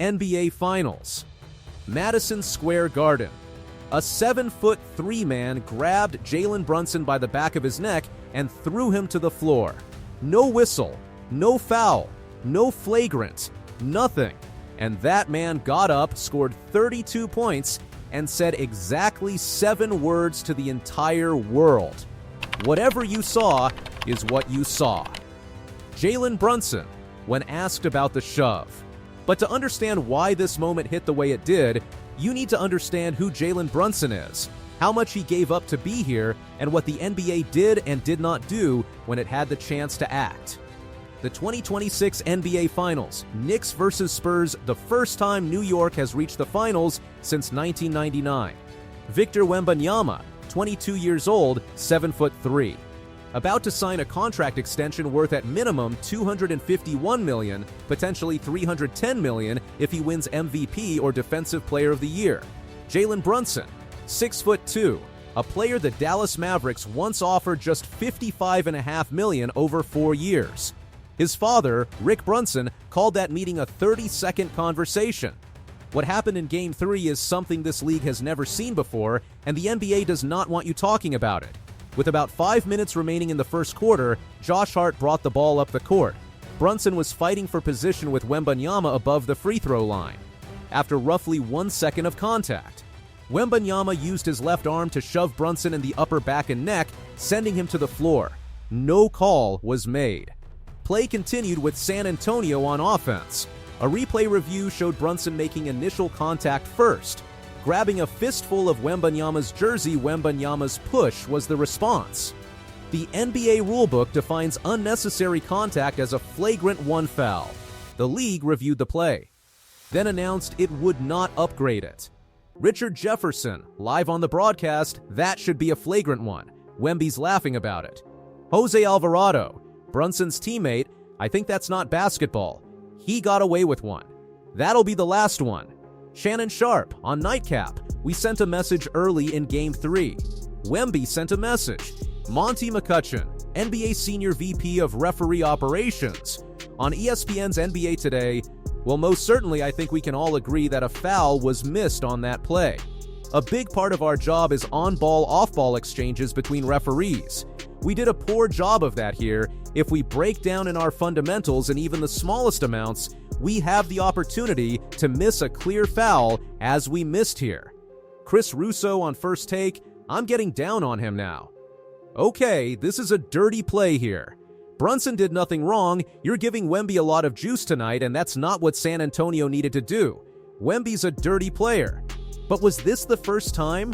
NBA Finals. Madison Square Garden. A 7'3" man grabbed Jalen Brunson by the back of his neck and threw him to the floor. No whistle, no foul, no flagrant, nothing. And that man got up, scored 32 points, and said exactly 7 words to the entire world. Whatever you saw is what you saw. Jalen Brunson, when asked about the shove. But to understand why this moment hit the way it did, you need to understand who Jalen Brunson is, how much he gave up to be here, and what the NBA did and did not do when it had the chance to act. The 2026 NBA Finals, Knicks vs. Spurs, the first time New York has reached the finals since 1999. Victor Wembanyama, 22 years old, 7'3". About to sign a contract extension worth at minimum $251 million, potentially $310 million if he wins MVP or Defensive Player of the Year. Jalen Brunson, 6'2", a player the Dallas Mavericks once offered just $55.5 million over 4 years. His father, Rick Brunson, called that meeting a 30-second conversation. What happened in Game 3 is something this league has never seen before, and the NBA does not want you talking about it. With about 5 minutes remaining in the first quarter, Josh Hart brought the ball up the court. Brunson was fighting for position with Wembanyama above the free throw line. After roughly 1 second of contact, Wembanyama used his left arm to shove Brunson in the upper back and neck, sending him to the floor. No call was made. Play continued with San Antonio on offense. A replay review showed Brunson making initial contact first. Grabbing a fistful of Wembanyama's jersey, Wembanyama's push was the response. The NBA rulebook defines unnecessary contact as a flagrant 1 foul. The league reviewed the play, then announced it would not upgrade it. Richard Jefferson, live on the broadcast, that should be a flagrant 1. Wemby's laughing about it. Jose Alvarado, Brunson's teammate, I think that's not basketball. He got away with 1. That'll be the last one. Shannon Sharp, on Nightcap, we sent a message early in Game 3. Wemby sent a message. Monty McCutcheon, NBA Senior VP of Referee Operations, on ESPN's NBA Today, well, most certainly I think we can all agree that a foul was missed on that play. A big part of our job is on-ball, off-ball exchanges between referees. We did a poor job of that here. If we break down in our fundamentals and even the smallest amounts, we have the opportunity to miss a clear foul as we missed here. Chris Russo on First Take, I'm getting down on him now. Okay, this is a dirty play here. Brunson did nothing wrong. You're giving Wemby a lot of juice tonight, and that's not what San Antonio needed to do. Wemby's a dirty player. But was this the first time?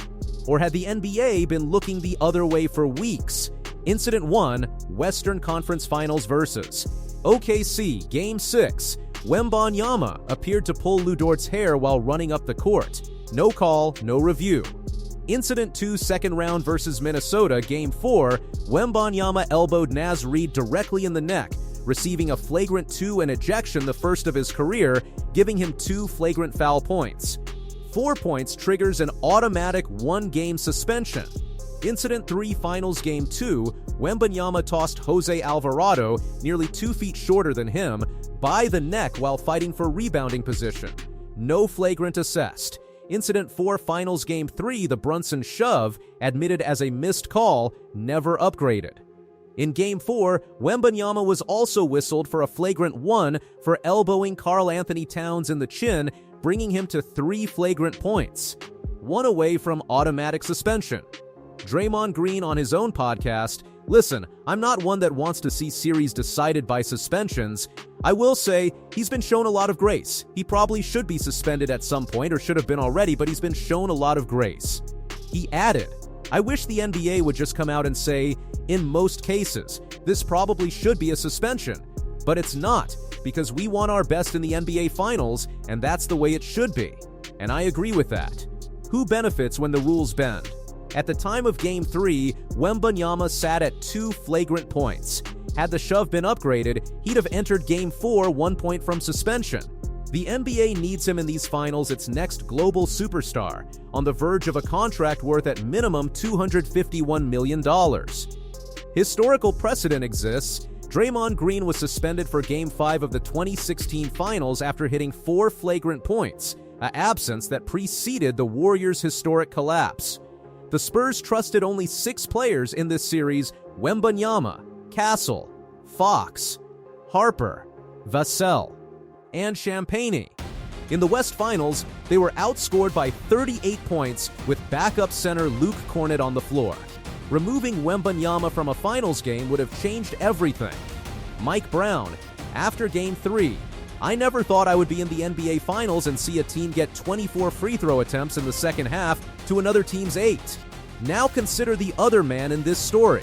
Or had the NBA been looking the other way for weeks? Incident 1, Western Conference Finals versus OKC, Game 6. Wembanyama appeared to pull Lu Dort's hair while running up the court. No call, no review. Incident 2, second round versus Minnesota, Game 4. Wembanyama elbowed Naz Reid directly in the neck, receiving a flagrant 2 and ejection, the first of his career, giving him 2 flagrant foul points. 4 points triggers an automatic 1-game suspension. Incident 3, Finals Game 2, Wembanyama tossed Jose Alvarado, nearly 2 feet shorter than him, by the neck while fighting for rebounding position. No flagrant assessed. Incident 4, Finals Game 3, the Brunson shove, admitted as a missed call, never upgraded. In Game 4, Wembanyama was also whistled for a flagrant 1 for elbowing Karl Anthony Towns in the chin, bringing him to 3 flagrant points. 1 away from automatic suspension. Draymond Green on his own podcast, listen, I'm not one that wants to see series decided by suspensions. I will say, he's been shown a lot of grace. He probably should be suspended at some point, or should have been already, but he's been shown a lot of grace. He added, I wish the NBA would just come out and say, in most cases, this probably should be a suspension. But it's not, because we want our best in the NBA Finals, and that's the way it should be. And I agree with that. Who benefits when the rules bend? At the time of Game 3, Wembanyama sat at 2 flagrant points. Had the shove been upgraded, he'd have entered Game 4 1 point from suspension. The NBA needs him in these finals, its next global superstar, on the verge of a contract worth at minimum $251 million. Historical precedent exists. Draymond Green was suspended for Game 5 of the 2016 Finals after hitting 4 flagrant points, an absence that preceded the Warriors' historic collapse. The Spurs trusted only 6 players in this series: Wembanyama, Castle, Fox, Harper, Vassell, and Champagnie. In the West Finals, they were outscored by 38 points with backup center Luke Kornet on the floor. Removing Wembanyama from a finals game would have changed everything. Mike Brown, after Game 3, "I never thought I would be in the NBA Finals and see a team get 24 free throw attempts in the second half to another team's 8. Now consider the other man in this story.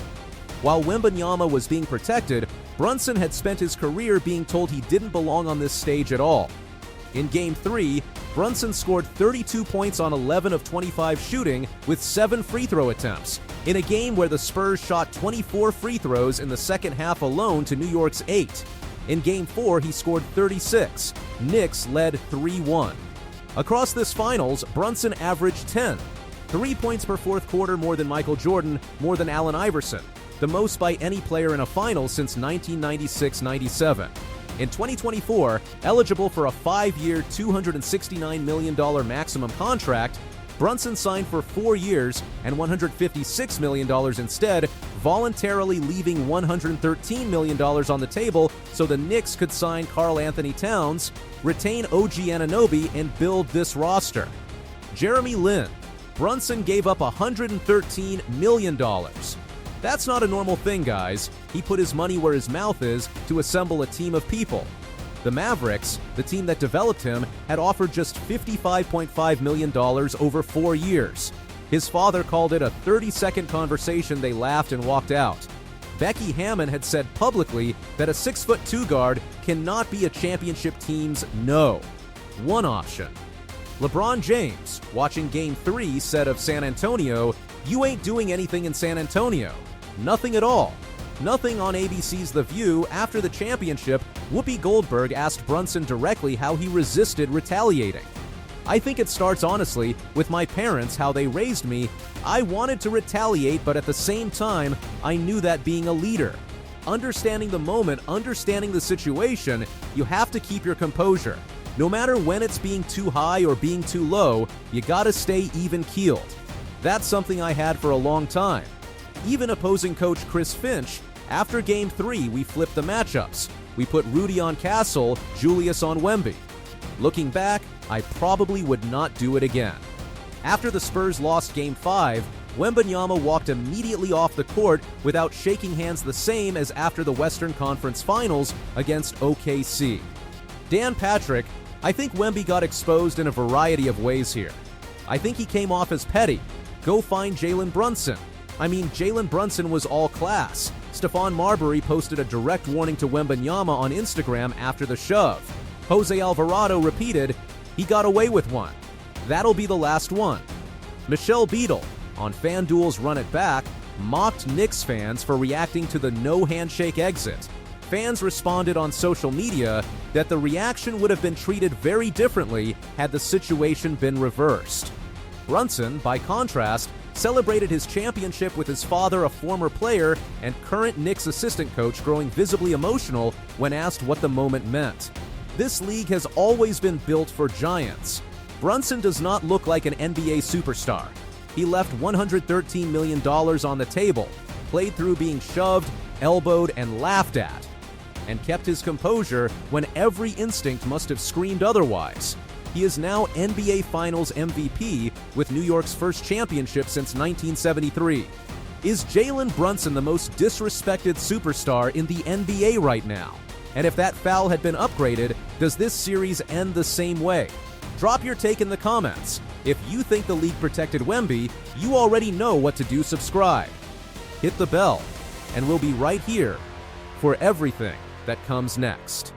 While Wembanyama was being protected, Brunson had spent his career being told he didn't belong on this stage at all. In Game 3, Brunson scored 32 points on 11 of 25 shooting with 7 free throw attempts, in a game where the Spurs shot 24 free throws in the second half alone to New York's 8. In Game 4, he scored 36. Knicks led 3-1. Across this finals, Brunson averaged 10. 3 points per fourth quarter more than Michael Jordan, more than Allen Iverson, the most by any player in a final since 1996-97. In 2024, eligible for a 5-year, $269 million maximum contract, Brunson signed for 4 years and $156 million instead, voluntarily leaving $113 million on the table so the Knicks could sign Karl Anthony Towns, retain OG Anunoby, and build this roster. Jeremy Lin. Brunson gave up $113 million. That's not a normal thing, guys. He put his money where his mouth is to assemble a team of people. The Mavericks, the team that developed him, had offered just $55.5 million over 4 years. His father called it a 30-second conversation. They laughed and walked out. Becky Hammon had said publicly that a 6'2" guard cannot be a championship team's no. One option. LeBron James, watching Game 3, said of San Antonio, "You ain't doing anything in San Antonio. Nothing at all." Nothing on ABC's The View. After the championship, Whoopi Goldberg asked Brunson directly how he resisted retaliating. "I think it starts honestly with my parents, how they raised me. I wanted to retaliate, but at the same time, I knew that being a leader, understanding the moment, understanding the situation, you have to keep your composure. No matter when it's being too high or being too low, you gotta stay even-keeled. That's something I had for a long time." Even opposing coach Chris Finch, "After Game 3, we flipped the matchups. We put Rudy on Castle, Julius on Wemby. Looking back, I probably would not do it again." After the Spurs lost Game 5, Wembanyama walked immediately off the court without shaking hands, the same as after the Western Conference Finals against OKC. Dan Patrick, "I think Wemby got exposed in a variety of ways here. I think he came off as petty. Go find Jalen Brunson. I mean, Jalen Brunson was all class." Stephon Marbury posted a direct warning to Wembanyama on Instagram after the shove. Jose Alvarado repeated, "He got away with one. That'll be the last one." Michelle Beadle, on FanDuel's Run It Back, mocked Knicks fans for reacting to the no handshake exit. Fans responded on social media that the reaction would have been treated very differently had the situation been reversed. Brunson, by contrast, celebrated his championship with his father, a former player and current Knicks assistant coach, growing visibly emotional when asked what the moment meant. This league has always been built for giants. Brunson does not look like an NBA superstar. He left $113 million on the table, played through being shoved, elbowed, and laughed at, and kept his composure when every instinct must have screamed otherwise. He is now NBA Finals MVP with New York's first championship since 1973. Is Jalen Brunson the most disrespected superstar in the NBA right now? And if that foul had been upgraded, does this series end the same way? Drop your take in the comments. If you think the league protected Wemby, you already know what to do. Subscribe, hit the bell, and we'll be right here for everything that comes next.